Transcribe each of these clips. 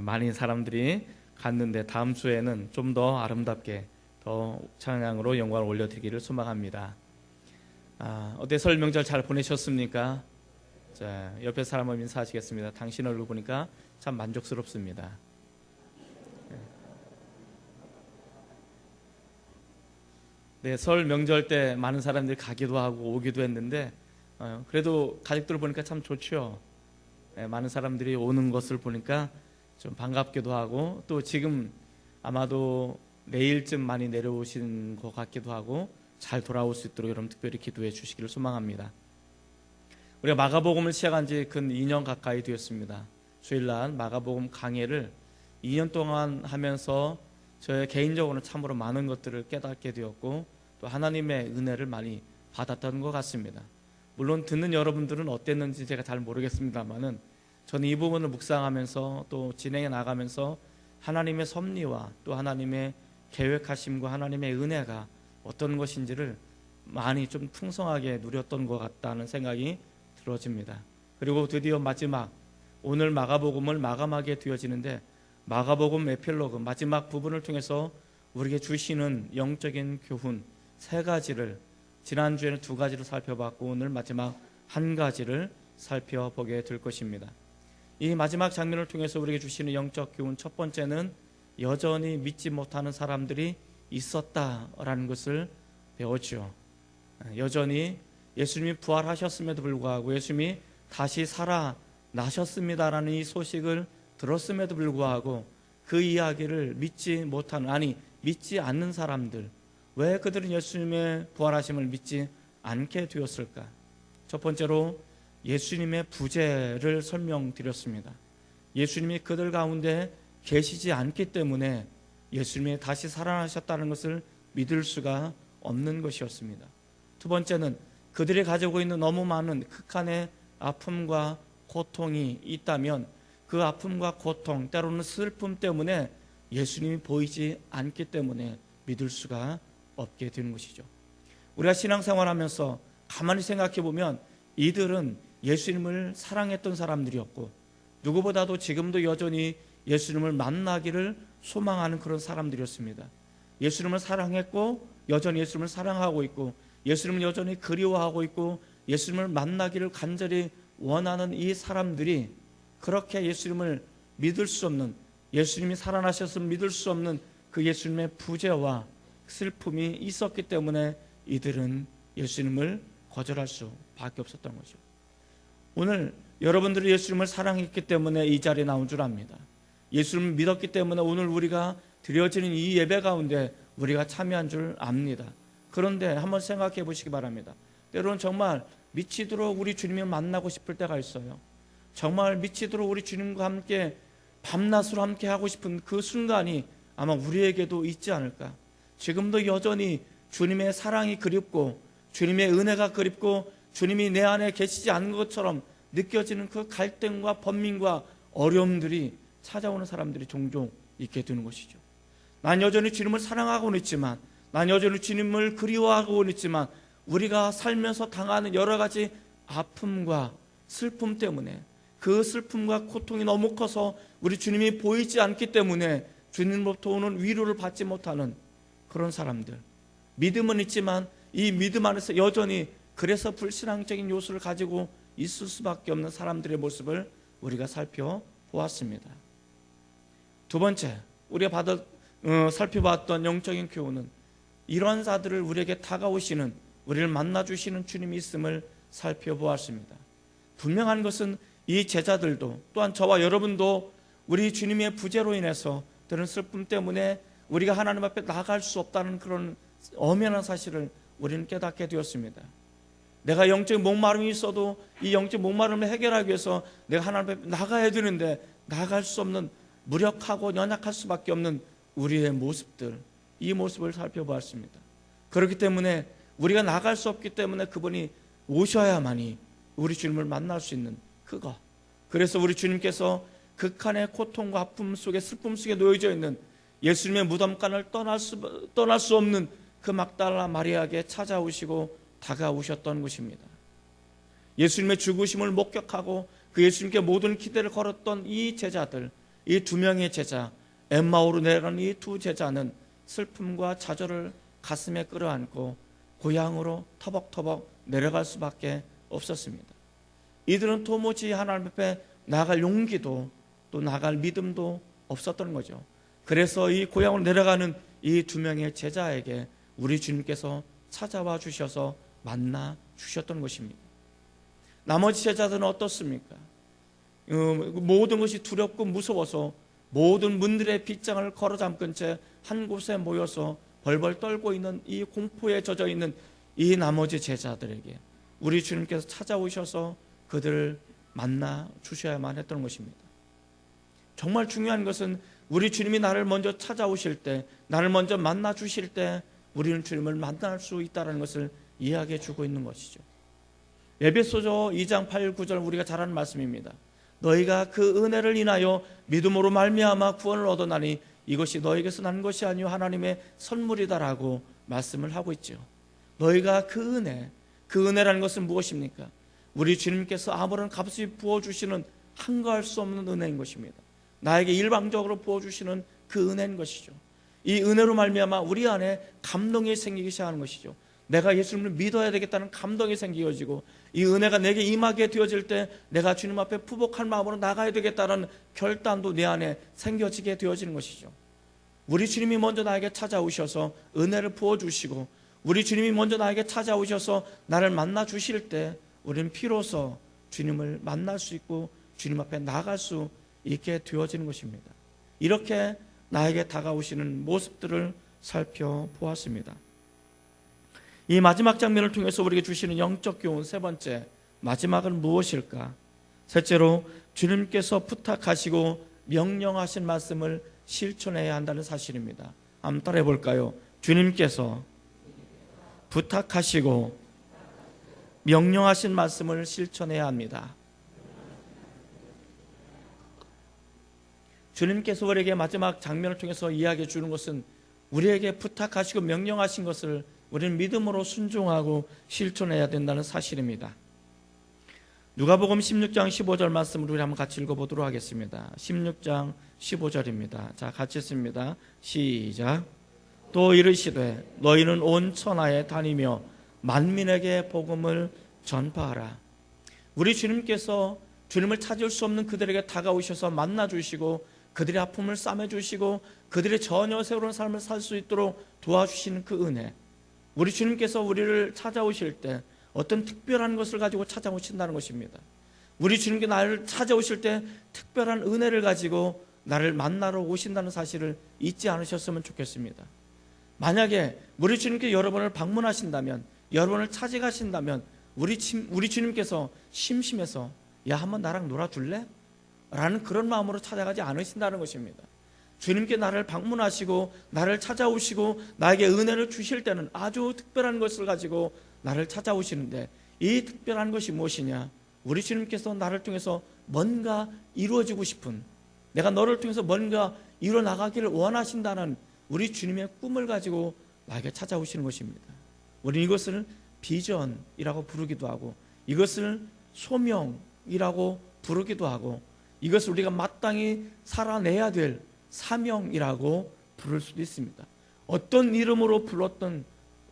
많은 사람들이 갔는데 다음 주에는 좀 더 아름답게 더 찬양으로 영광을 올려드리기를 소망합니다. 어때 설 명절 잘 보내셨습니까? 자, 옆에 사람을 인사하시겠습니다. 당신 얼굴 보니까 참 만족스럽습니다. 네, 설 명절 때 많은 사람들이 가기도 하고 오기도 했는데 그래도 가족들 보니까 참 좋죠. 네, 많은 사람들이 오는 것을 보니까 좀 반갑기도 하고 또 지금 아마도 내일쯤 많이 내려오신 것 같기도 하고 잘 돌아올 수 있도록 여러분 특별히 기도해 주시기를 소망합니다. 우리가 마가복음을 시작한 지 근 2년 가까이 되었습니다. 주일날 마가복음 강해를 2년 동안 하면서 저의 개인적으로는 참으로 많은 것들을 깨닫게 되었고 또 하나님의 은혜를 많이 받았던 것 같습니다. 물론 듣는 여러분들은 어땠는지 제가 잘 모르겠습니다만은 저는 이 부분을 묵상하면서 또 진행해 나가면서 하나님의 섭리와 또 하나님의 계획하심과 하나님의 은혜가 어떤 것인지를 많이 좀 풍성하게 누렸던 것 같다는 생각이 들어집니다. 그리고 드디어 마지막 오늘 마가복음을 마감하게 되어지는데 마가복음 에필로그 마지막 부분을 통해서 우리에게 주시는 영적인 교훈 3가지를 지난주에는 2가지를 살펴봤고 오늘 마지막 1가지를 살펴보게 될 것입니다. 이 마지막 장면을 통해서 우리에게 주시는 영적 교훈 첫 번째는 여전히 믿지 못하는 사람들이 있었다라는 것을 배웠죠. 여전히 예수님이 부활하셨음에도 불구하고 예수님이 다시 살아나셨습니다라는 이 소식을 들었음에도 불구하고 그 이야기를 믿지 않는 사람들, 왜 그들은 예수님의 부활하심을 믿지 않게 되었을까? 첫 번째로 예수님의 부재를 설명드렸습니다. 예수님이 그들 가운데 계시지 않기 때문에 예수님이 다시 살아나셨다는 것을 믿을 수가 없는 것이었습니다. 두 번째는 그들이 가지고 있는 너무 많은 극한의 아픔과 고통이 있다면 그 아픔과 고통, 때로는 슬픔 때문에 예수님이 보이지 않기 때문에 믿을 수가 없게 되는 것이죠. 우리가 신앙생활하면서 가만히 생각해 보면 이들은 예수님을 사랑했던 사람들이었고 누구보다도 지금도 여전히 예수님을 만나기를 소망하는 그런 사람들이었습니다. 예수님을 사랑했고 여전히 예수님을 사랑하고 있고 예수님을 여전히 그리워하고 있고 예수님을 만나기를 간절히 원하는 이 사람들이 그렇게 예수님을 믿을 수 없는, 예수님이 살아나셨음을 믿을 수 없는 그 예수님의 부재와 슬픔이 있었기 때문에 이들은 예수님을 거절할 수밖에 없었던 거죠. 오늘 여러분들이 예수님을 사랑했기 때문에 이 자리에 나온 줄 압니다. 예수님을 믿었기 때문에 오늘 우리가 드려지는 이 예배 가운데 우리가 참여한 줄 압니다. 그런데 한번 생각해 보시기 바랍니다. 때로는 정말 미치도록 우리 주님을 만나고 싶을 때가 있어요. 정말 미치도록 우리 주님과 함께 밤낮으로 함께 하고 싶은 그 순간이 아마 우리에게도 있지 않을까. 지금도 여전히 주님의 사랑이 그립고 주님의 은혜가 그립고 주님이 내 안에 계시지 않는 것처럼 느껴지는 그 갈등과 번민과 어려움들이 찾아오는 사람들이 종종 있게 되는 것이죠. 난 여전히 주님을 사랑하고는 있지만, 난 여전히 주님을 그리워하고는 있지만 우리가 살면서 당하는 여러 가지 아픔과 슬픔 때문에 그 슬픔과 고통이 너무 커서 우리 주님이 보이지 않기 때문에 주님으로부터 오는 위로를 받지 못하는 그런 사람들, 믿음은 있지만 이 믿음 안에서 여전히 그래서 불신앙적인 요소를 가지고 있을 수밖에 없는 사람들의 모습을 우리가 살펴보았습니다. 두 번째, 우리가 살펴봤던 영적인 교훈은 이러한 자들을 우리에게 다가오시는, 우리를 만나주시는 주님이 있음을 살펴보았습니다. 분명한 것은 이 제자들도 또한 저와 여러분도 우리 주님의 부재로 인해서 드는 슬픔 때문에 우리가 하나님 앞에 나갈 수 없다는 그런 엄연한 사실을 우리는 깨닫게 되었습니다. 내가 영적 목마름이 있어도 이 영적 목마름을 해결하기 위해서 내가 하나님 앞에 나가야 되는데 나갈 수 없는, 무력하고 연약할 수밖에 없는 우리의 모습들, 이 모습을 살펴보았습니다. 그렇기 때문에 우리가 나갈 수 없기 때문에 그분이 오셔야만이 우리 주님을 만날 수 있는 그거. 그래서 우리 주님께서 극한의 고통과 아픔 속에, 슬픔 속에 놓여져 있는 예수님의 무덤간을 떠날 수 없는 그 막달라 마리아에게 찾아오시고 다가오셨던 것입니다. 예수님의 죽으심을 목격하고 그 예수님께 모든 기대를 걸었던 이 제자들, 이 두 명의 제자, 엠마오로 내려간 이 두 제자는 슬픔과 좌절을 가슴에 끌어안고 고향으로 터벅터벅 내려갈 수밖에 없었습니다. 이들은 도무지 하나님 앞에 나갈 용기도 또 나갈 믿음도 없었던 거죠. 그래서 이 고향으로 내려가는 이 두 명의 제자에게 우리 주님께서 찾아와 주셔서 만나 주셨던 것입니다. 나머지 제자들은 어떻습니까? 모든 것이 두렵고 무서워서 모든 문들의 빗장을 걸어 잠근 채 한 곳에 모여서 벌벌 떨고 있는 이 공포에 젖어 있는 이 나머지 제자들에게 우리 주님께서 찾아오셔서 그들을 만나 주셔야만 했던 것입니다. 정말 중요한 것은 우리 주님이 나를 먼저 찾아오실 때, 나를 먼저 만나 주실 때 우리는 주님을 만날 수 있다는 것을 이야기해 주고 있는 것이죠. 에베소서 2장 8, 9절 우리가 잘 아는 말씀입니다. 너희가 그 은혜를 인하여 믿음으로 말미암아 구원을 얻어나니 이것이 너희에게서 난 것이 아니요 하나님의 선물이다라고 말씀을 하고 있죠. 너희가 그 은혜라는 것은 무엇입니까? 우리 주님께서 아무런 값없이 부어주시는 한가할 수 없는 은혜인 것입니다. 나에게 일방적으로 부어주시는 그 은혜인 것이죠. 이 은혜로 말미암아 우리 안에 감동이 생기기 시작하는 것이죠. 내가 예수님을 믿어야 되겠다는 감동이 생기어지고 이 은혜가 내게 임하게 되어질 때 내가 주님 앞에 푸복한 마음으로 나가야 되겠다는 결단도 내 안에 생겨지게 되어지는 것이죠. 우리 주님이 먼저 나에게 찾아오셔서 은혜를 부어주시고 우리 주님이 먼저 나에게 찾아오셔서 나를 만나 주실 때 우리는 비로소 주님을 만날 수 있고 주님 앞에 나갈 수 있게 되어지는 것입니다. 이렇게 나에게 다가오시는 모습들을 살펴보았습니다. 이 마지막 장면을 통해서 우리에게 주시는 영적 교훈 세 번째, 마지막은 무엇일까? 셋째로 주님께서 부탁하시고 명령하신 말씀을 실천해야 한다는 사실입니다. 한번 따라해 볼까요? 주님께서 부탁하시고 명령하신 말씀을 실천해야 합니다. 주님께서 우리에게 마지막 장면을 통해서 이야기해 주는 것은 우리에게 부탁하시고 명령하신 것을 우리는 믿음으로 순종하고 실천해야 된다는 사실입니다. 누가복음 16장 15절 말씀을 우리 한번 같이 읽어보도록 하겠습니다. 16장 15절입니다. 자, 같이 읽습니다. 시작. 또 이르시되 너희는 온 천하에 다니며 만민에게 복음을 전파하라. 우리 주님께서 주님을 찾을 수 없는 그들에게 다가오셔서 만나주시고 그들의 아픔을 싸매주시고 그들의 전혀 새로운 삶을 살 수 있도록 도와주시는 그 은혜, 우리 주님께서 우리를 찾아오실 때 어떤 특별한 것을 가지고 찾아오신다는 것입니다. 우리 주님께 나를 찾아오실 때 특별한 은혜를 가지고 나를 만나러 오신다는 사실을 잊지 않으셨으면 좋겠습니다. 만약에 우리 주님께 여러분을 방문하신다면, 여러분을 찾아가신다면 우리 주님께서 심심해서 야 한번 나랑 놀아줄래? 라는 그런 마음으로 찾아가지 않으신다는 것입니다. 주님께 나를 방문하시고 나를 찾아오시고 나에게 은혜를 주실 때는 아주 특별한 것을 가지고 나를 찾아오시는데, 이 특별한 것이 무엇이냐? 우리 주님께서 나를 통해서 뭔가 이루어지고 싶은, 내가 너를 통해서 뭔가 이루어나가기를 원하신다는 우리 주님의 꿈을 가지고 나에게 찾아오시는 것입니다. 우리는 이것을 비전이라고 부르기도 하고, 이것을 소명이라고 부르기도 하고, 이것을 우리가 마땅히 살아내야 될 사명이라고 부를 수도 있습니다. 어떤 이름으로 불렀던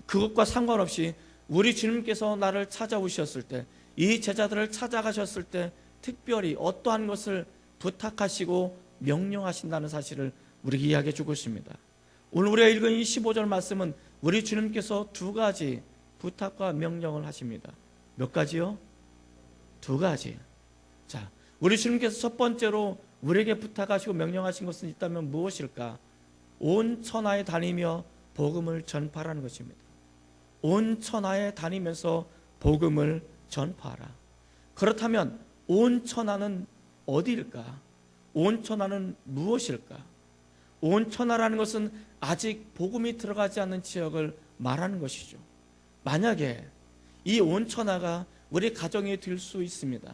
그것과 상관없이 우리 주님께서 나를 찾아오셨을 때, 이 제자들을 찾아가셨을 때 특별히 어떠한 것을 부탁하시고 명령하신다는 사실을 우리에게 이야기해 주고 있습니다. 오늘 우리가 읽은 이 15절 말씀은 우리 주님께서 두 가지 부탁과 명령을 하십니다. 몇 가지요? 두 가지. 자, 우리 주님께서 첫 번째로 우리에게 부탁하시고 명령하신 것은 있다면 무엇일까? 온 천하에 다니며 복음을 전파하라는 것입니다. 온 천하에 다니면서 복음을 전파하라. 그렇다면 온 천하는 어디일까? 온 천하는 무엇일까? 온 천하라는 것은 아직 복음이 들어가지 않는 지역을 말하는 것이죠. 만약에 이 온 천하가 우리 가정이 될 수 있습니다.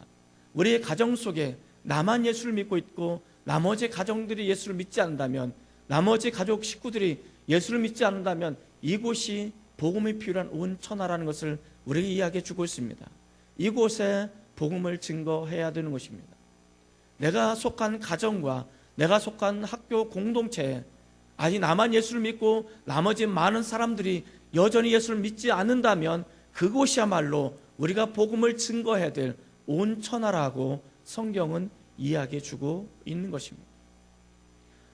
우리의 가정 속에 나만 예수를 믿고 있고 나머지 가정들이 예수를 믿지 않는다면, 나머지 가족 식구들이 예수를 믿지 않는다면 이곳이 복음이 필요한 온 천하라는 것을 우리에게 이야기해 주고 있습니다. 이곳에 복음을 증거해야 되는 것입니다. 내가 속한 가정과 내가 속한 학교 공동체에 아직 나만 예수를 믿고 나머지 많은 사람들이 여전히 예수를 믿지 않는다면 그곳이야말로 우리가 복음을 증거해야 될 온 천하라고 성경은 이야기해 주고 있는 것입니다.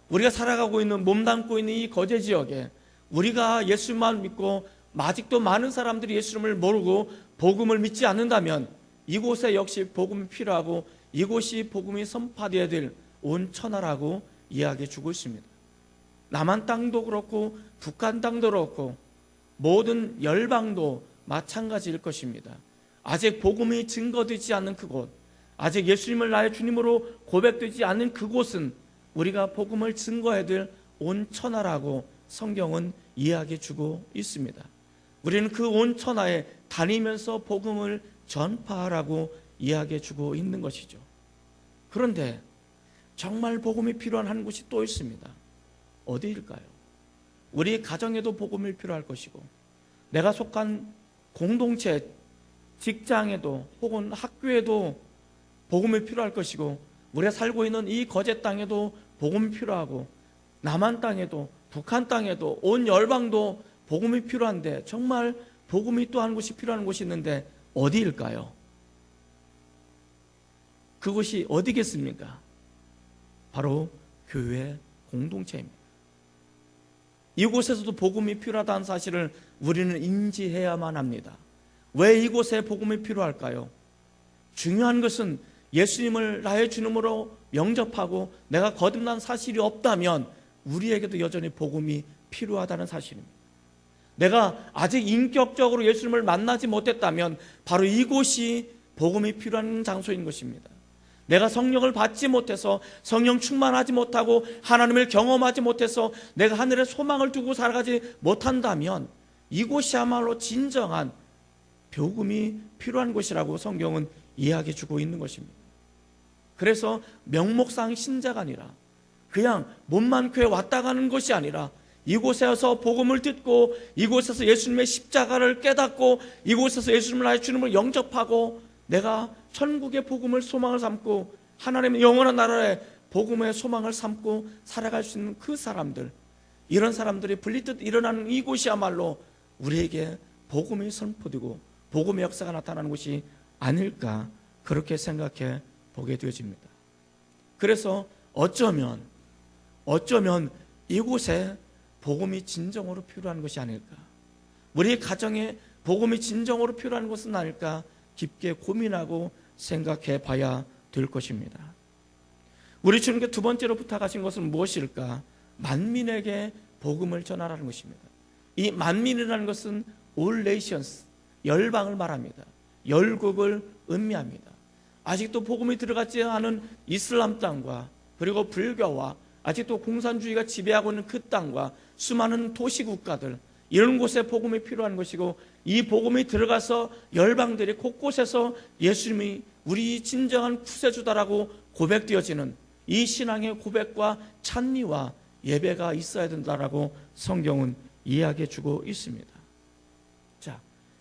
우리가 살아가고 있는, 몸담고 있는 이 거제 지역에 우리가 예수만 믿고 아직도 많은 사람들이 예수님을 모르고 복음을 믿지 않는다면 이곳에 역시 복음이 필요하고 이곳이 복음이 선포되어야 될 온 천하라고 이야기해 주고 있습니다. 남한 땅도 그렇고 북한 땅도 그렇고 모든 열방도 마찬가지일 것입니다. 아직 복음이 증거되지 않는 그곳, 아직 예수님을 나의 주님으로 고백되지 않는 그곳은 우리가 복음을 증거해야 될 온 천하라고 성경은 이야기해 주고 있습니다. 우리는 그 온 천하에 다니면서 복음을 전파하라고 이야기해 주고 있는 것이죠. 그런데 정말 복음이 필요한 한 곳이 또 있습니다. 어디일까요? 우리 가정에도 복음이 필요할 것이고 내가 속한 공동체, 직장에도 혹은 학교에도 복음이 필요할 것이고 우리가 살고 있는 이 거제 땅에도 복음이 필요하고 남한 땅에도 북한 땅에도 온 열방도 복음이 필요한데 정말 복음이 또 한 곳이 필요한 곳이 있는데 어디일까요? 그곳이 어디겠습니까? 바로 교회 공동체입니다. 이곳에서도 복음이 필요하다는 사실을 우리는 인지해야만 합니다. 왜 이곳에 복음이 필요할까요? 중요한 것은 예수님을 나의 주님으로 영접하고 내가 거듭난 사실이 없다면 우리에게도 여전히 복음이 필요하다는 사실입니다. 내가 아직 인격적으로 예수님을 만나지 못했다면 바로 이곳이 복음이 필요한 장소인 것입니다. 내가 성령을 받지 못해서 성령 충만하지 못하고 하나님을 경험하지 못해서 내가 하늘에 소망을 두고 살아가지 못한다면 이곳이야말로 진정한 복음이 필요한 곳이라고 성경은 이야기해 주고 있는 것입니다. 그래서 명목상 신자가 아니라 그냥 몸만 교회 왔다 가는 것이 아니라 이곳에서 복음을 듣고 이곳에서 예수님의 십자가를 깨닫고 이곳에서 예수님을 나의 주님을 영접하고 내가 천국의 복음을 소망을 삼고 하나님의 영원한 나라의 복음의 소망을 삼고 살아갈 수 있는 그 사람들, 이런 사람들이 분리듯 일어나는 이곳이야말로 우리에게 복음이 선포되고 복음의 역사가 나타나는 곳이 아닐까 그렇게 생각해 보게 되어집니다. 그래서 어쩌면 이곳에 복음이 진정으로 필요한 것이 아닐까, 우리 가정에 복음이 진정으로 필요한 것은 아닐까 깊게 고민하고 생각해 봐야 될 것입니다. 우리 주님께 두 번째로 부탁하신 것은 무엇일까? 만민에게 복음을 전하라는 것입니다. 이 만민이라는 것은 all nations, 열방을 말합니다. 열국을 의미합니다. 아직도 복음이 들어가지 않은 이슬람 땅과 그리고 불교와 아직도 공산주의가 지배하고 있는 그 땅과 수많은 도시국가들, 이런 곳에 복음이 필요한 것이고 이 복음이 들어가서 열방들이 곳곳에서 예수님이 우리 진정한 구세주다라고 고백되어지는 이 신앙의 고백과 찬미와 예배가 있어야 된다라고 성경은 이야기해 주고 있습니다. 자,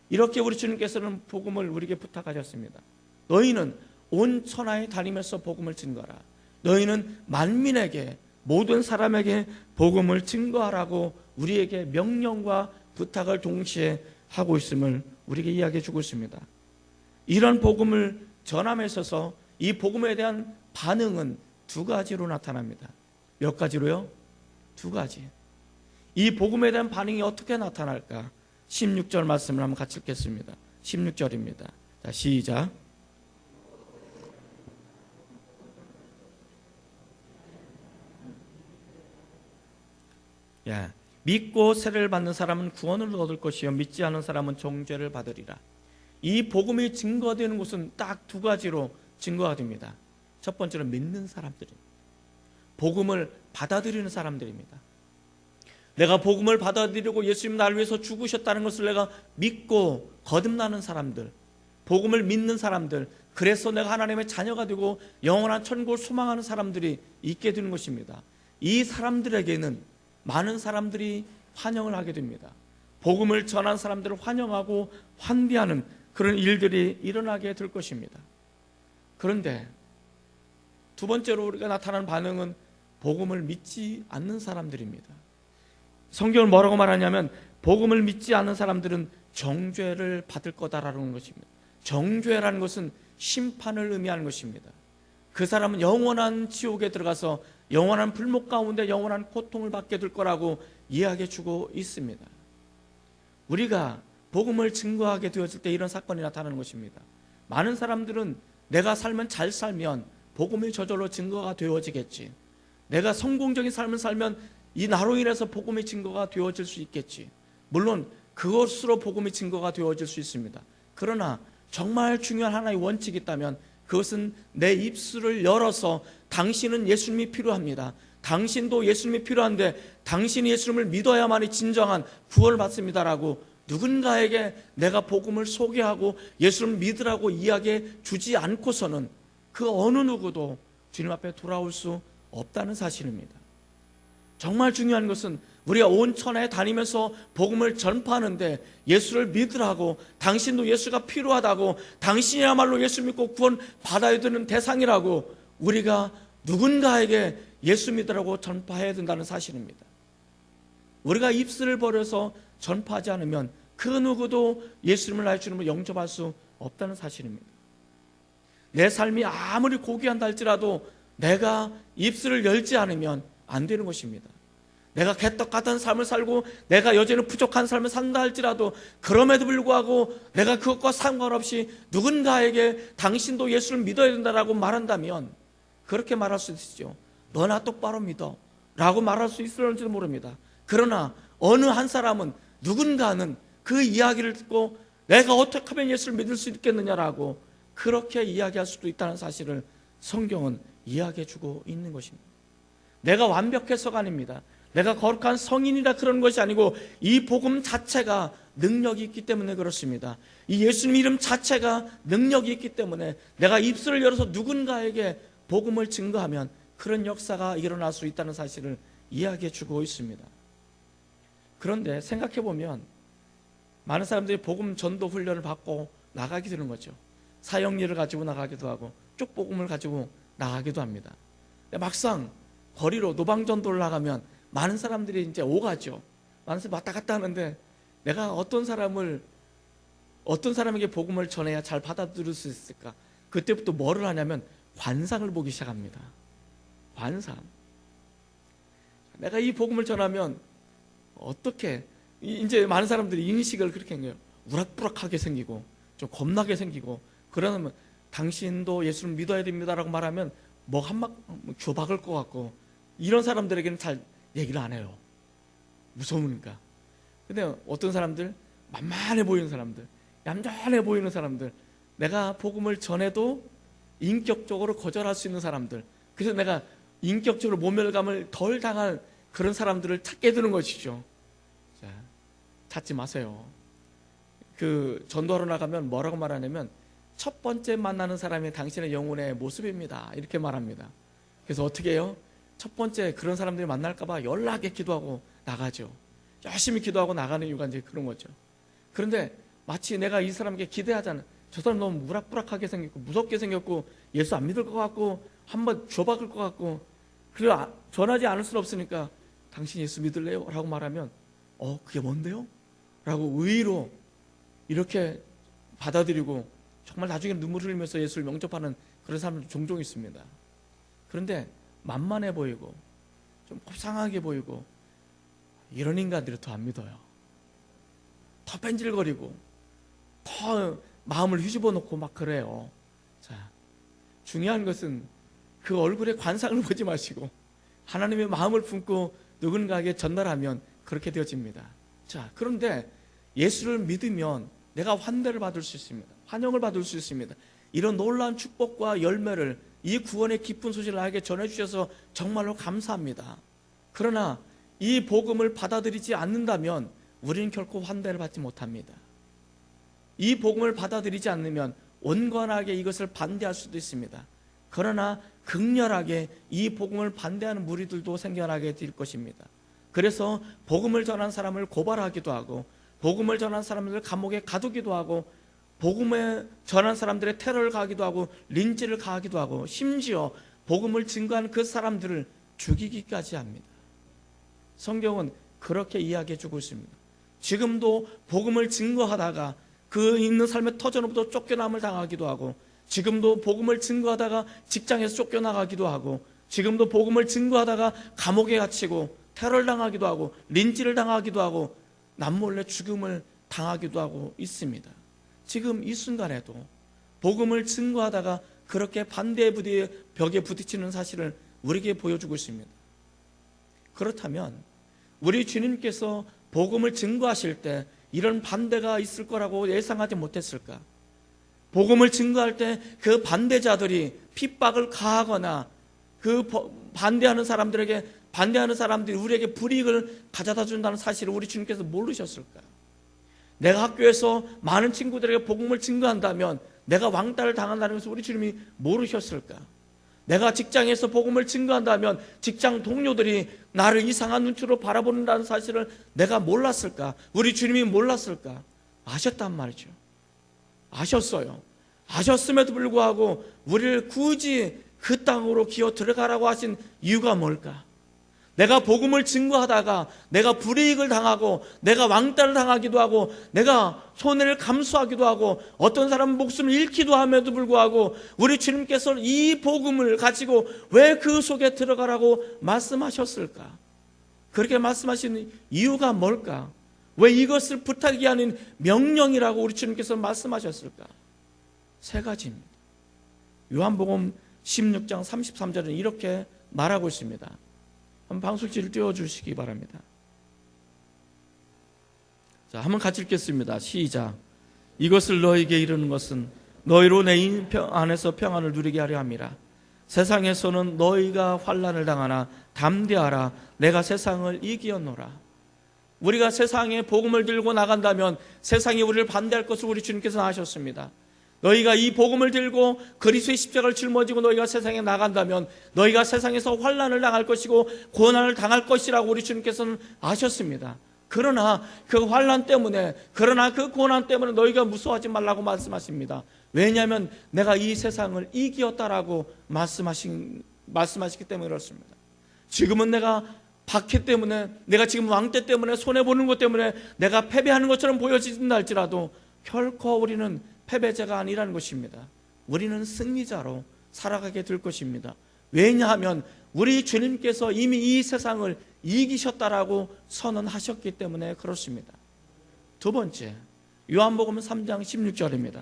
이렇게 우리 주님께서는 복음을 우리에게 부탁하셨습니다. 너희는 온 천하에 다니면서 복음을 증거하라. 너희는 만민에게, 모든 사람에게 복음을 증거하라고 우리에게 명령과 부탁을 동시에 하고 있음을 우리에게 이야기해 주고 있습니다. 이런 복음을 전함에 있어서 이 복음에 대한 반응은 두 가지로 나타납니다. 몇 가지로요? 두 가지. 이 복음에 대한 반응이 어떻게 나타날까? 16절 말씀을 한번 같이 읽겠습니다. 16절입니다. 자, 시작. 믿고 세례를 받는 사람은 구원을 얻을 것이요 믿지 않은 사람은 정죄를 받으리라. 이 복음이 증거되는 곳은 딱 두 가지로 증거가 됩니다. 첫 번째는 믿는 사람들입니다. 복음을 받아들이는 사람들입니다. 내가 복음을 받아들이고 예수님 나를 위해서 죽으셨다는 것을 내가 믿고 거듭나는 사람들, 복음을 믿는 사람들, 그래서 내가 하나님의 자녀가 되고 영원한 천국을 소망하는 사람들이 있게 되는 것입니다. 이 사람들에게는 많은 사람들이 환영을 하게 됩니다. 복음을 전한 사람들을 환영하고 환대하는 그런 일들이 일어나게 될 것입니다. 그런데 두 번째로 우리가 나타나는 반응은 복음을 믿지 않는 사람들입니다. 성경은 뭐라고 말하냐면 복음을 믿지 않는 사람들은 정죄를 받을 거다라는 것입니다. 정죄라는 것은 심판을 의미하는 것입니다. 그 사람은 영원한 지옥에 들어가서 영원한 불목 가운데 영원한 고통을 받게 될 거라고 이야기해 주고 있습니다. 우리가 복음을 증거하게 되었을 때 이런 사건이 나타나는 것입니다. 많은 사람들은 내가 살면 잘 살면 복음이 저절로 증거가 되어지겠지, 내가 성공적인 삶을 살면 이 나로 인해서 복음의 증거가 되어질 수 있겠지, 물론 그것으로 복음의 증거가 되어질 수 있습니다. 그러나 정말 중요한 하나의 원칙이 있다면 그것은 내 입술을 열어서 당신은 예수님이 필요합니다, 당신도 예수님이 필요한데 당신이 예수님을 믿어야만이 진정한 구원을 받습니다라고 누군가에게 내가 복음을 소개하고 예수님을 믿으라고 이야기해 주지 않고서는 그 어느 누구도 주님 앞에 돌아올 수 없다는 사실입니다. 정말 중요한 것은 우리가 온 천하에 다니면서 복음을 전파하는데 예수를 믿으라고, 당신도 예수가 필요하다고, 당신이야말로 예수 믿고 구원 받아야 되는 대상이라고 우리가 누군가에게 예수 믿으라고 전파해야 된다는 사실입니다. 우리가 입술을 벌여서 전파하지 않으면 그 누구도 예수님을 나의 주님으로 영접할 수 없다는 사실입니다. 내 삶이 아무리 고귀한다 할지라도 내가 입술을 열지 않으면 안 되는 것입니다. 내가 개떡 같은 삶을 살고 내가 여전히 부족한 삶을 산다 할지라도 그럼에도 불구하고 내가 그것과 상관없이 누군가에게 당신도 예수를 믿어야 된다라고 말한다면 그렇게 말할 수 있죠. 너나 똑바로 믿어 라고 말할 수 있을지도 모릅니다. 그러나 어느 한 사람은, 누군가는 그 이야기를 듣고 내가 어떻게 하면 예수를 믿을 수 있겠느냐라고 그렇게 이야기할 수도 있다는 사실을 성경은 이야기해 주고 있는 것입니다. 내가 완벽해서가 아닙니다. 내가 거룩한 성인이라 그런 것이 아니고 이 복음 자체가 능력이 있기 때문에 그렇습니다. 이 예수님 이름 자체가 능력이 있기 때문에 내가 입술을 열어서 누군가에게 복음을 증거하면 그런 역사가 일어날 수 있다는 사실을 이야기해 주고 있습니다. 그런데 생각해 보면 많은 사람들이 복음 전도 훈련을 받고 나가게 되는 거죠. 사역리를 가지고 나가기도 하고 쭉 복음을 가지고 나가기도 합니다. 근데 막상 거리로 노방전도를 나가면 많은 사람들이 이제 오가죠. 많은 사람들이 왔다 갔다 하는데 내가 어떤 사람에게 복음을 전해야 잘 받아들일 수 있을까? 그때부터 뭐를 하냐면 관상을 보기 시작합니다. 관상. 내가 이 복음을 전하면 어떻게, 이제 많은 사람들이 인식을 그렇게 한 거예요. 우락부락하게 생기고 좀 겁나게 생기고, 그러면 당신도 예수를 믿어야 됩니다라고 말하면 뭐 한막 줘박을 것 같고, 이런 사람들에게는 잘 얘기를 안 해요. 무서우니까. 근데 어떤 사람들, 만만해 보이는 사람들, 얌전해 보이는 사람들, 내가 복음을 전해도 인격적으로 거절할 수 있는 사람들, 그래서 내가 인격적으로 모멸감을 덜 당할 그런 사람들을 찾게 되는 것이죠. 자, 찾지 마세요. 그 전도하러 나가면 뭐라고 말하냐면 첫 번째 만나는 사람이 당신의 영혼의 모습입니다, 이렇게 말합니다. 그래서 어떻게 해요? 첫 번째 그런 사람들이 만날까 봐 연락에 기도하고 나가죠. 열심히 기도하고 나가는 이유가 이제 그런 거죠. 그런데 마치 내가 이 사람에게 기대하잖아. 저 사람 너무 무락부락하게 생겼고 무섭게 생겼고 예수 안 믿을 것 같고 한번 줘박을 것 같고, 그리고 전하지 않을 수는 없으니까 당신 예수 믿을래요? 라고 말하면 그게 뭔데요? 라고 의의로 이렇게 받아들이고 정말 나중에 눈물을 흘리면서 예수를 영접하는 그런 사람들이 종종 있습니다. 그런데 만만해 보이고 좀 곱상하게 보이고 이런 인간들이 더 안 믿어요. 더 뺀질거리고 더 마음을 휘집어 놓고 막 그래요. 자, 중요한 것은 그 얼굴에 관상을 보지 마시고 하나님의 마음을 품고 누군가에게 전달하면 그렇게 되어집니다. 자, 그런데 예수를 믿으면 내가 환대를 받을 수 있습니다. 환영을 받을 수 있습니다. 이런 놀라운 축복과 열매를, 이 구원의 기쁜 소식을 나에게 전해주셔서 정말로 감사합니다. 그러나 이 복음을 받아들이지 않는다면 우리는 결코 환대를 받지 못합니다. 이 복음을 받아들이지 않으면 온건하게 이것을 반대할 수도 있습니다. 그러나 극렬하게 이 복음을 반대하는 무리들도 생겨나게 될 것입니다. 그래서 복음을 전한 사람을 고발하기도 하고, 복음을 전한 사람들을 감옥에 가두기도 하고, 복음을 전한 사람들의 테러를 가하기도 하고, 린치를 가하기도 하고, 심지어 복음을 증거하는 그 사람들을 죽이기까지 합니다. 성경은 그렇게 이야기해 주고 있습니다. 지금도 복음을 증거하다가 그 있는 삶의 터전으로부터 쫓겨남을 당하기도 하고, 지금도 복음을 증거하다가 직장에서 쫓겨나가기도 하고, 지금도 복음을 증거하다가 감옥에 갇히고 테러를 당하기도 하고 린치를 당하기도 하고 남몰래 죽음을 당하기도 하고 있습니다. 지금 이 순간에도 복음을 증거하다가 그렇게 반대의 벽에 부딪히는 사실을 우리에게 보여주고 있습니다. 그렇다면 우리 주님께서 복음을 증거하실 때 이런 반대가 있을 거라고 예상하지 못했을까? 복음을 증거할 때 그 반대자들이 핍박을 가하거나 그 반대하는 사람들이 우리에게 불이익을 가져다 준다는 사실을 우리 주님께서 모르셨을까? 내가 학교에서 많은 친구들에게 복음을 증거한다면 내가 왕따를 당한다는 것을 우리 주님이 모르셨을까? 내가 직장에서 복음을 증거한다면 직장 동료들이 나를 이상한 눈치로 바라보는다는 사실을 내가 몰랐을까? 우리 주님이 몰랐을까? 아셨단 말이죠. 아셨어요. 아셨음에도 불구하고 우리를 굳이 그 땅으로 기어 들어가라고 하신 이유가 뭘까? 내가 복음을 증거하다가 내가 불이익을 당하고 내가 왕따를 당하기도 하고 내가 손해를 감수하기도 하고 어떤 사람은 목숨을 잃기도 함에도 불구하고 우리 주님께서 이 복음을 가지고 왜 그 속에 들어가라고 말씀하셨을까? 그렇게 말씀하신 이유가 뭘까? 왜 이것을 부탁이 아닌 명령이라고 우리 주님께서 말씀하셨을까? 세 가지입니다. 요한복음 16장 33절은 이렇게 말하고 있습니다. 한번 방송지를 띄워주시기 바랍니다. 자, 한번 같이 읽겠습니다. 시작. 이것을 너에게 이르는 것은 너희로 내 인편 안에서 평안을 누리게 하려 함이라. 세상에서는 너희가 환난을 당하나 담대하라. 내가 세상을 이기었노라. 우리가 세상에 복음을 들고 나간다면 세상이 우리를 반대할 것을 우리 주님께서 아셨습니다. 너희가 이 복음을 들고 그리스도의 십자가를 짊어지고 너희가 세상에 나간다면 너희가 세상에서 환난을 당할 것이고 고난을 당할 것이라고 우리 주님께서는 아셨습니다. 그러나 그 환난 때문에, 그러나 그 고난 때문에 너희가 무서워하지 말라고 말씀하십니다. 왜냐하면 내가 이 세상을 이기었다라고 말씀하시기 때문에 그렇습니다. 지금은 내가 박해 때문에, 내가 지금 왕때 때문에 손해보는 것 때문에 내가 패배하는 것처럼 보여진다 할지라도 결코 우리는 패배자가 아니라는 것입니다. 우리는 승리자로 살아가게 될 것입니다. 왜냐하면 우리 주님께서 이미 이 세상을 이기셨다라고 선언하셨기 때문에 그렇습니다. 두 번째, 요한복음 3장 16절입니다.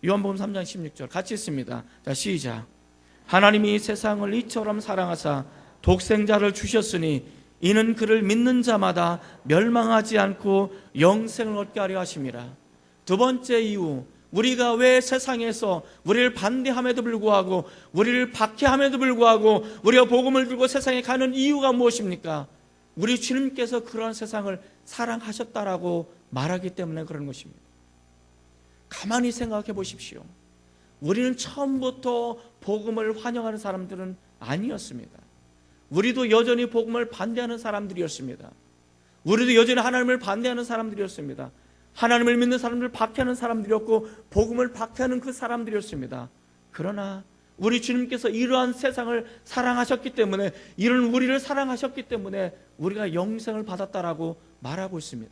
요한복음 3장 16절 같이 읽습니다. 자, 시작. 하나님이 세상을 이처럼 사랑하사 독생자를 주셨으니 이는 그를 믿는 자마다 멸망하지 않고 영생을 얻게 하려 하심이라. 두 번째 이유, 우리가 왜 세상에서 우리를 반대함에도 불구하고 우리를 박해함에도 불구하고 우리가 복음을 들고 세상에 가는 이유가 무엇입니까? 우리 주님께서 그런 세상을 사랑하셨다라고 말하기 때문에 그런 것입니다. 가만히 생각해 보십시오. 우리는 처음부터 복음을 환영하는 사람들은 아니었습니다. 우리도 여전히 복음을 반대하는 사람들이었습니다. 우리도 여전히 하나님을 반대하는 사람들이었습니다. 하나님을 믿는 사람들을 박해하는 사람들이었고 복음을 박해하는 그 사람들이었습니다. 그러나 우리 주님께서 이러한 세상을 사랑하셨기 때문에, 이런 우리를 사랑하셨기 때문에 우리가 영생을 받았다라고 말하고 있습니다.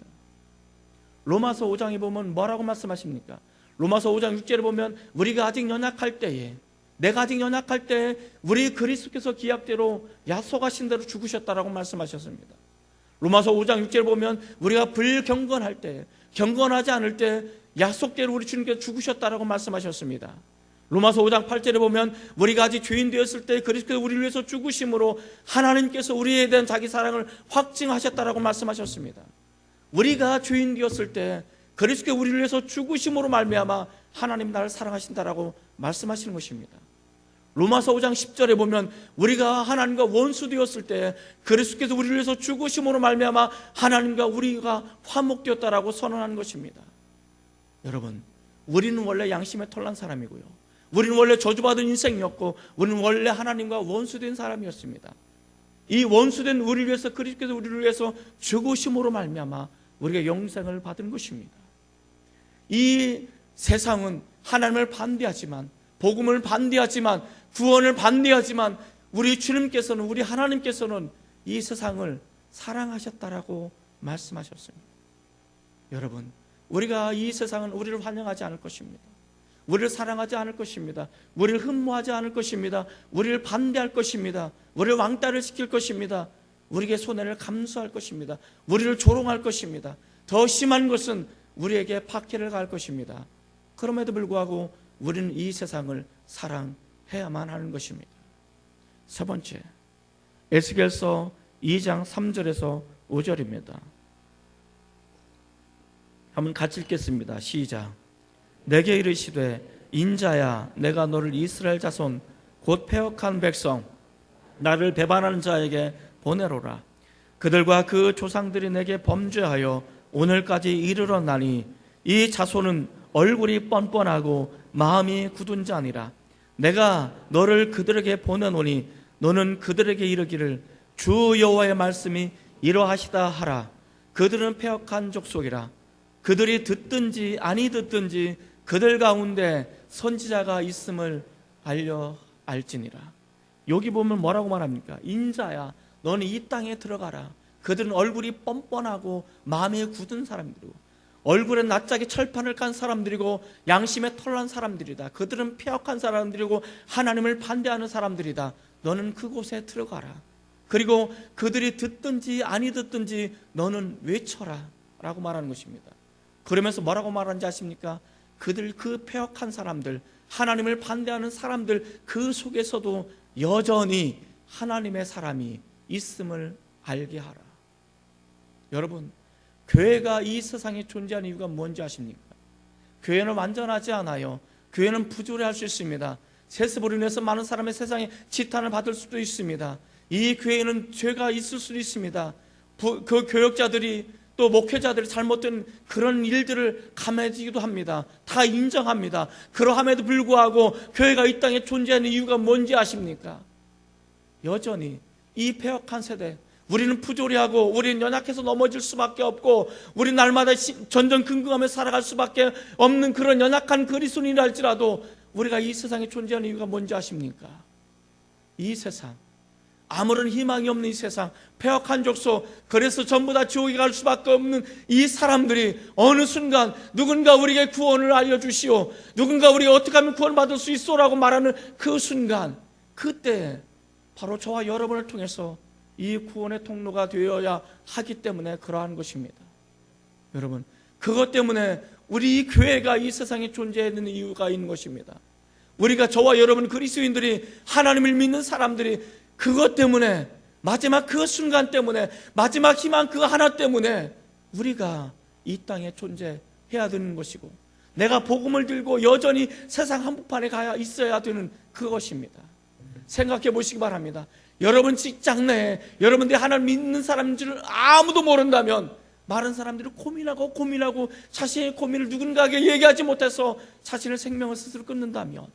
로마서 5장에 보면 뭐라고 말씀하십니까? 로마서 5장 6절에 보면 우리가 아직 연약할 때에, 내가 아직 연약할 때에 우리 그리스도께서 기약대로 약속하신 대로 죽으셨다라고 말씀하셨습니다. 로마서 5장 6절에 보면 우리가 불경건할 때, 경건하지 않을 때 약속대로 우리 주님께서 죽으셨다라고 말씀하셨습니다. 로마서 5장 8절에 보면 우리가 아직 죄인 되었을 때 그리스도께서 우리를 위해서 죽으심으로 하나님께서 우리에 대한 자기 사랑을 확증하셨다라고 말씀하셨습니다. 우리가 죄인 되었을 때 그리스도께서 우리를 위해서 죽으심으로 말미암아 하나님 나를 사랑하신다라고 말씀하시는 것입니다. 로마서 5장 10절에 보면 우리가 하나님과 원수 되었을 때 그리스도께서 우리를 위해서 죽으심으로 말미암아 하나님과 우리가 화목되었다라고 선언하는 것입니다. 여러분, 우리는 원래 양심에 털난 사람이고요, 우리는 원래 저주받은 인생이었고 우리는 원래 하나님과 원수된 사람이었습니다. 이 원수된 우리를 위해서 그리스도께서 우리를 위해서 죽으심으로 말미암아 우리가 영생을 받은 것입니다. 이 세상은 하나님을 반대하지만, 복음을 반대하지만, 구원을 반대하지만 우리 주님께서는, 우리 하나님께서는 이 세상을 사랑하셨다라고 말씀하셨습니다. 여러분, 우리가 이 세상은 우리를 환영하지 않을 것입니다. 우리를 사랑하지 않을 것입니다. 우리를 흠모하지 않을 것입니다. 우리를 반대할 것입니다. 우리를 왕따를 시킬 것입니다. 우리에게 손해를 감수할 것입니다. 우리를 조롱할 것입니다. 더 심한 것은 우리에게 박해를 가할 것입니다. 그럼에도 불구하고 우리는 이 세상을 사랑해야만 하는 것입니다. 세 번째, 에스겔서 2장 3절에서 5절입니다. 한번 같이 읽겠습니다. 시작. 내게 이르시되 인자야, 내가 너를 이스라엘 자손 곧 패역한 백성 나를 배반하는 자에게 보내로라. 그들과 그 조상들이 내게 범죄하여 오늘까지 이르렀나니 이 자손은 얼굴이 뻔뻔하고 마음이 굳은 자니라. 내가 너를 그들에게 보내노니 너는 그들에게 이르기를 주 여호와의 말씀이 이러하시다 하라. 그들은 패역한 족속이라. 그들이 듣든지 아니 듣든지 그들 가운데 선지자가 있음을 알지니라. 여기 보면 뭐라고 말합니까? 인자야, 너는 이 땅에 들어가라. 그들은 얼굴이 뻔뻔하고 마음이 굳은 사람들이고 얼굴에 낯짝에 철판을 깐 사람들이고 양심에 털난 사람들이다. 그들은 패역한 사람들이고 하나님을 반대하는 사람들이다. 너는 그곳에 들어가라. 그리고 그들이 듣든지 아니 듣든지 너는 외쳐라 라고 말하는 것입니다. 그러면서 뭐라고 말하는지 아십니까? 그들, 그 패역한 사람들, 하나님을 반대하는 사람들, 그 속에서도 여전히 하나님의 사람이 있음을 알게 하라. 여러분, 교회가 이 세상에 존재하는 이유가 뭔지 아십니까? 교회는 완전하지 않아요. 교회는 부조리할 수 있습니다. 세습으로 인해서 많은 사람의 세상에 지탄을 받을 수도 있습니다. 이 교회에는 죄가 있을 수도 있습니다. 그 교역자들이 또 목회자들이 잘못된 그런 일들을 감해지기도 합니다. 다 인정합니다. 그러함에도 불구하고 교회가 이 땅에 존재하는 이유가 뭔지 아십니까? 여전히 이 패역한 세대, 우리는 부조리하고 우리는 연약해서 넘어질 수밖에 없고 우리는 날마다 전전긍긍하며 살아갈 수밖에 없는 그런 연약한 그리스도인이라 할지라도 우리가 이 세상에 존재하는 이유가 뭔지 아십니까? 이 세상, 아무런 희망이 없는 이 세상, 패역한 족속, 그래서 전부 다 지옥에 갈 수밖에 없는 이 사람들이 어느 순간 누군가 우리에게 구원을 알려주시오, 누군가 우리가 어떻게 하면 구원받을 수 있소라고 말하는 그 순간, 그때 바로 저와 여러분을 통해서 이 구원의 통로가 되어야 하기 때문에 그러한 것입니다. 여러분, 그것 때문에 우리 이 교회가 이 세상에 존재하는 이유가 있는 것입니다. 우리가, 저와 여러분 그리스도인들이, 하나님을 믿는 사람들이 그것 때문에, 마지막 그 순간 때문에, 마지막 희망 그 하나 때문에 우리가 이 땅에 존재해야 되는 것이고, 내가 복음을 들고 여전히 세상 한복판에 가야 있어야 되는 그것입니다. 생각해 보시기 바랍니다. 여러분 직장 내에 여러분들이 하나님 믿는 사람인 줄 아무도 모른다면 많은 사람들이 고민하고 자신의 고민을 누군가에게 얘기하지 못해서 자신의 생명을 스스로 끊는다면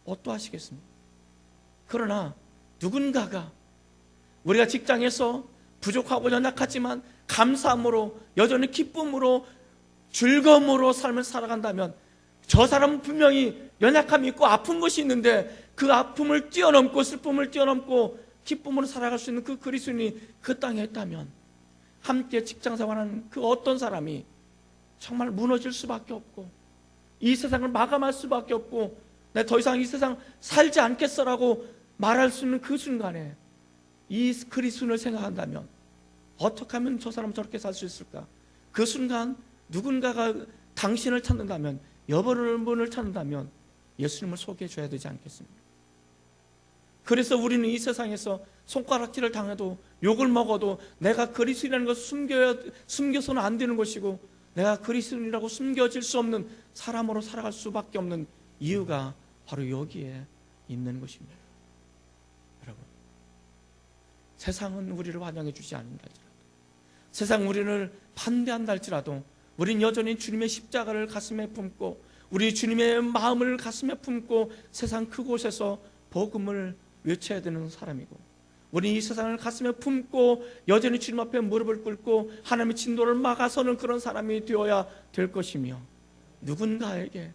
어떠하시겠습니까? 그러나 누군가가 우리가 직장에서 부족하고 연약하지만 감사함으로, 여전히 기쁨으로, 즐거움으로 삶을 살아간다면 저 사람은 분명히 연약함이 있고 아픈 것이 있는데 그 아픔을 뛰어넘고 슬픔을 뛰어넘고 기쁨으로 살아갈 수 있는 그 그리스도인이 그 땅에 있다면 함께 직장생활하는 그 어떤 사람이 정말 무너질 수밖에 없고 이 세상을 마감할 수밖에 없고 내 더 이상 이 세상 살지 않겠어라고 말할 수 있는 그 순간에 이 그리스도인을 생각한다면 어떻게 하면 저 사람 저렇게 살 수 있을까? 그 순간 누군가가 당신을 찾는다면, 여러분을 찾는다면 예수님을 소개해 줘야 되지 않겠습니까? 그래서 우리는 이 세상에서 손가락질을 당해도 욕을 먹어도 내가 그리스도인이라는 것을 숨겨서는 안 되는 것이고, 내가 그리스도인이라고 숨겨질 수 없는 사람으로 살아갈 수밖에 없는 이유가 바로 여기에 있는 것입니다. 여러분, 세상은 우리를 환영해 주지 않는다 할지라도, 세상 우리를 반대한다 할지라도 우린 여전히 주님의 십자가를 가슴에 품고 우리 주님의 마음을 가슴에 품고 세상 그곳에서 복음을 외쳐야 되는 사람이고, 우리 이 세상을 가슴에 품고 여전히 주님 앞에 무릎을 꿇고 하나님의 진도를 막아서는 그런 사람이 되어야 될 것이며, 누군가에게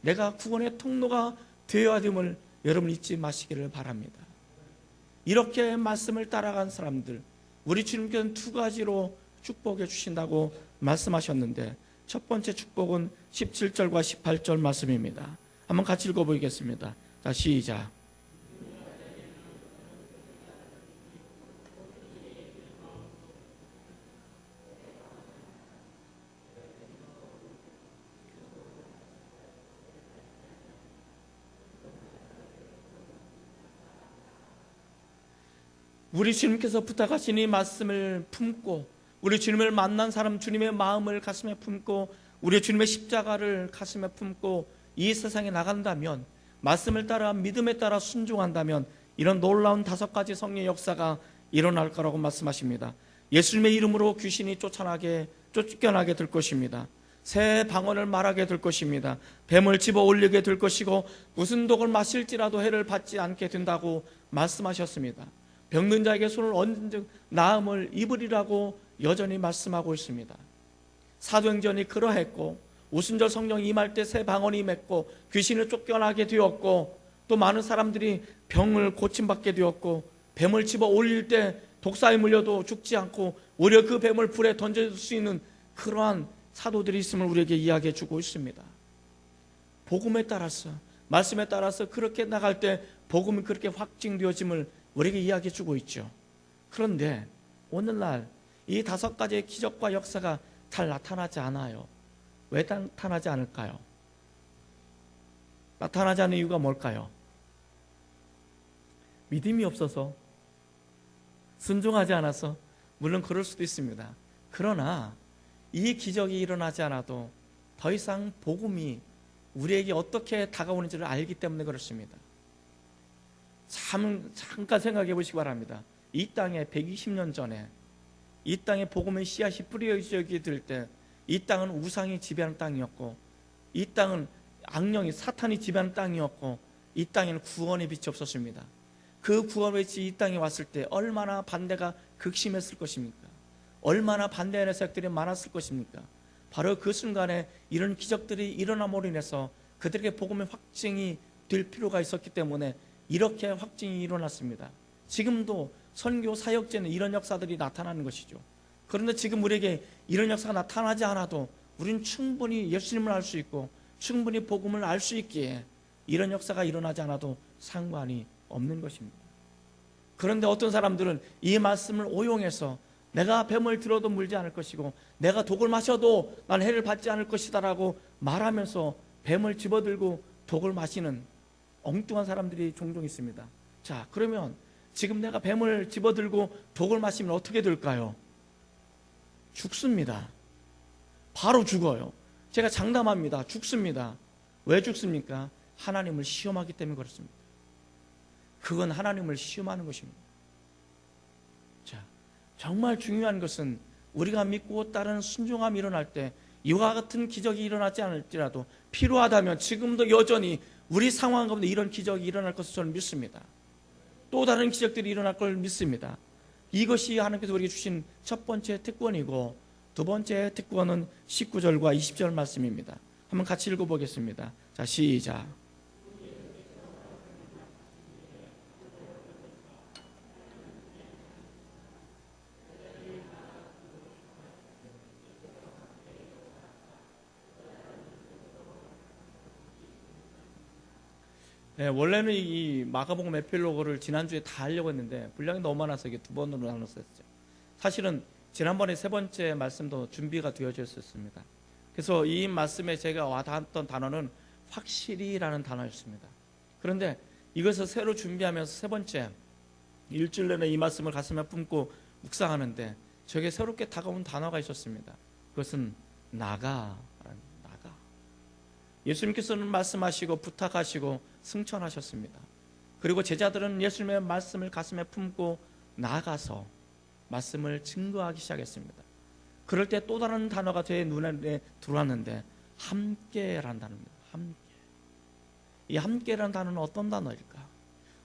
내가 구원의 통로가 되어야 됨을 여러분 잊지 마시기를 바랍니다. 이렇게 말씀을 따라간 사람들, 우리 주님께서는 두 가지로 축복해 주신다고 말씀하셨는데, 첫 번째 축복은 17절과 18절 말씀입니다. 한번 같이 읽어보겠습니다. 자, 시작. 우리 주님께서 부탁하신 이 말씀을 품고, 우리 주님을 만난 사람, 주님의 마음을 가슴에 품고, 우리 주님의 십자가를 가슴에 품고 이 세상에 나간다면, 말씀을 따라 믿음에 따라 순종한다면 이런 놀라운 5가지 성령의 역사가 일어날 거라고 말씀하십니다. 예수님의 이름으로 귀신이 쫓겨나게 될 것입니다. 새 방언을 말하게 될 것입니다. 뱀을 집어 올리게 될 것이고, 무슨 독을 마실지라도 해를 받지 않게 된다고 말씀하셨습니다. 병든 자에게 손을 얹은 나음을 입으리라고 여전히 말씀하고 있습니다. 사도행전이 그러했고, 오순절 성령이 임할 때 새 방언이 맺고 귀신을 쫓겨나게 되었고, 또 많은 사람들이 병을 고침받게 되었고, 뱀을 집어 올릴 때 독사에 물려도 죽지 않고 오히려 그 뱀을 불에 던져줄 수 있는 그러한 사도들이 있음을 우리에게 이야기해 주고 있습니다. 복음에 따라서, 말씀에 따라서 그렇게 나갈 때 복음이 그렇게 확증되어짐을 우리에게 이야기해 주고 있죠. 그런데 오늘날 이 5가지의 기적과 역사가 잘 나타나지 않아요. 왜 나타나지 않을까요? 나타나지 않는 이유가 뭘까요? 믿음이 없어서, 순종하지 않아서, 물론 그럴 수도 있습니다. 그러나 이 기적이 일어나지 않아도 더 이상 복음이 우리에게 어떻게 다가오는지를 알기 때문에 그렇습니다. 잠깐 생각해 보시기 바랍니다. 이 땅에 120년 전에 이 땅에 복음의 씨앗이 뿌려지게 될 때, 이 땅은 우상이 지배하는 땅이었고, 이 땅은 악령이, 사탄이 지배하는 땅이었고, 이 땅에는 구원의 빛이 없었습니다. 그 구원의 빛이 이 땅에 왔을 때 얼마나 반대가 극심했을 것입니까? 얼마나 반대하는 세력들이 많았을 것입니까? 바로 그 순간에 이런 기적들이 일어남으로 인해서 그들에게 복음의 확증이 될 필요가 있었기 때문에 이렇게 확증이 일어났습니다. 지금도 선교 사역제는 이런 역사들이 나타나는 것이죠. 그런데 지금 우리에게 이런 역사가 나타나지 않아도 우리는 충분히 예수님을 알 수 있고 충분히 복음을 알 수 있기에 이런 역사가 일어나지 않아도 상관이 없는 것입니다. 그런데 어떤 사람들은 이 말씀을 오용해서 내가 뱀을 들어도 물지 않을 것이고 내가 독을 마셔도 난 해를 받지 않을 것이다 라고 말하면서 뱀을 집어들고 독을 마시는 엉뚱한 사람들이 종종 있습니다. 자, 그러면 지금 내가 뱀을 집어들고 독을 마시면 어떻게 될까요? 죽습니다. 바로 죽어요. 제가 장담합니다. 죽습니다. 왜 죽습니까? 하나님을 시험하기 때문에 그렇습니다. 그건 하나님을 시험하는 것입니다. 자, 정말 중요한 것은 우리가 믿고 따르는 순종함이 일어날 때 이와 같은 기적이 일어나지 않을지라도 필요하다면 지금도 여전히 우리 상황 가운데 이런 기적이 일어날 것을 저는 믿습니다. 또 다른 기적들이 일어날 걸 믿습니다. 이것이 하나님께서 우리에게 주신 첫 번째 특권이고, 두 번째 특권은 19절과 20절 말씀입니다. 한번 같이 읽어보겠습니다. 자, 시작. 네, 원래는 이 마가복음 에필로그를 지난주에 다 하려고 했는데 분량이 너무 많아서 이게 2번으로 나눴었죠. 사실은 지난번에 3번째 말씀도 준비가 되어져 있었습니다. 그래서 이 말씀에 제가 와닿았던 단어는 확실히라는 단어였습니다. 그런데 이것을 새로 준비하면서 3번째 일주일 내내 이 말씀을 가슴에 품고 묵상하는데 저에게 새롭게 다가온 단어가 있었습니다. 그것은 나가. 예수님께서는 말씀하시고 부탁하시고 승천하셨습니다. 그리고 제자들은 예수님의 말씀을 가슴에 품고 나아가서 말씀을 증거하기 시작했습니다. 그럴 때 또 다른 단어가 제 눈에 들어왔는데 함께라는 단어입니다. 함께. 이 함께라는 단어는 어떤 단어일까?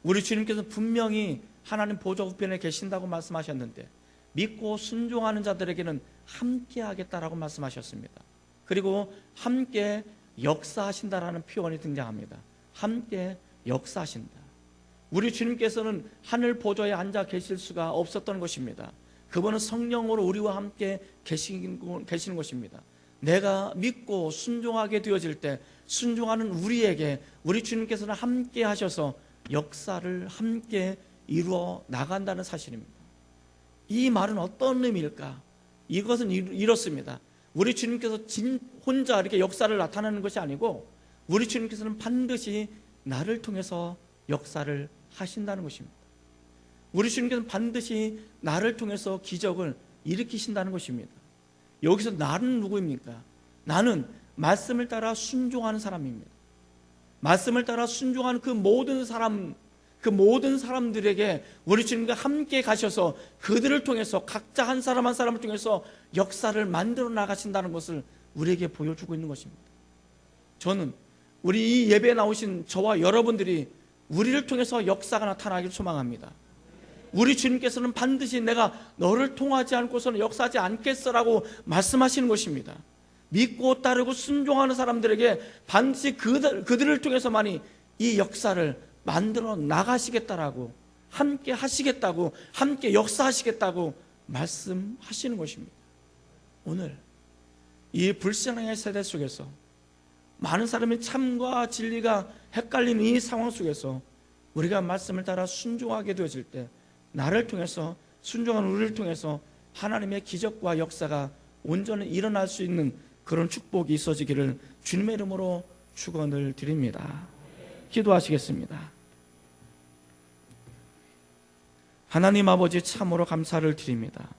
우리 주님께서 분명히 하나님 보좌 우편에 계신다고 말씀하셨는데 믿고 순종하는 자들에게는 함께 하겠다라고 말씀하셨습니다. 그리고 함께 역사하신다라는 표현이 등장합니다. 함께 역사하신다. 우리 주님께서는 하늘 보좌에 앉아 계실 수가 없었던 것입니다. 그분은 성령으로 우리와 함께 계시는 것입니다. 내가 믿고 순종하게 되어질 때 순종하는 우리에게 우리 주님께서는 함께 하셔서 역사를 함께 이루어 나간다는 사실입니다. 이 말은 어떤 의미일까? 이것은 이렇습니다. 우리 주님께서 혼자 이렇게 역사를 나타내는 것이 아니고 우리 주님께서는 반드시 나를 통해서 역사를 하신다는 것입니다. 우리 주님께서는 반드시 나를 통해서 기적을 일으키신다는 것입니다. 여기서 나는 누구입니까? 나는 말씀을 따라 순종하는 사람입니다. 말씀을 따라 순종하는 그 모든 사람들에게 우리 주님과 함께 가셔서 그들을 통해서 각자 한 사람 한 사람을 통해서 역사를 만들어 나가신다는 것을 우리에게 보여주고 있는 것입니다. 저는 우리 이 예배에 나오신 저와 여러분들이 우리를 통해서 역사가 나타나기를 소망합니다. 우리 주님께서는 반드시 내가 너를 통하지 않고서는 역사하지 않겠어라고 말씀하시는 것입니다. 믿고 따르고 순종하는 사람들에게 반드시 그들을 통해서만이 이 역사를 만들어 나가시겠다라고, 함께 하시겠다고, 함께 역사하시겠다고 말씀하시는 것입니다. 오늘 이 불신앙의 세대 속에서 많은 사람이 참과 진리가 헷갈리는 이 상황 속에서 우리가 말씀을 따라 순종하게 되어질 때 나를 통해서, 순종하는 우리를 통해서 하나님의 기적과 역사가 온전히 일어날 수 있는 그런 축복이 있어지기를 주님의 이름으로 축원을 드립니다. 기도하시겠습니다. 하나님 아버지, 참으로 감사를 드립니다.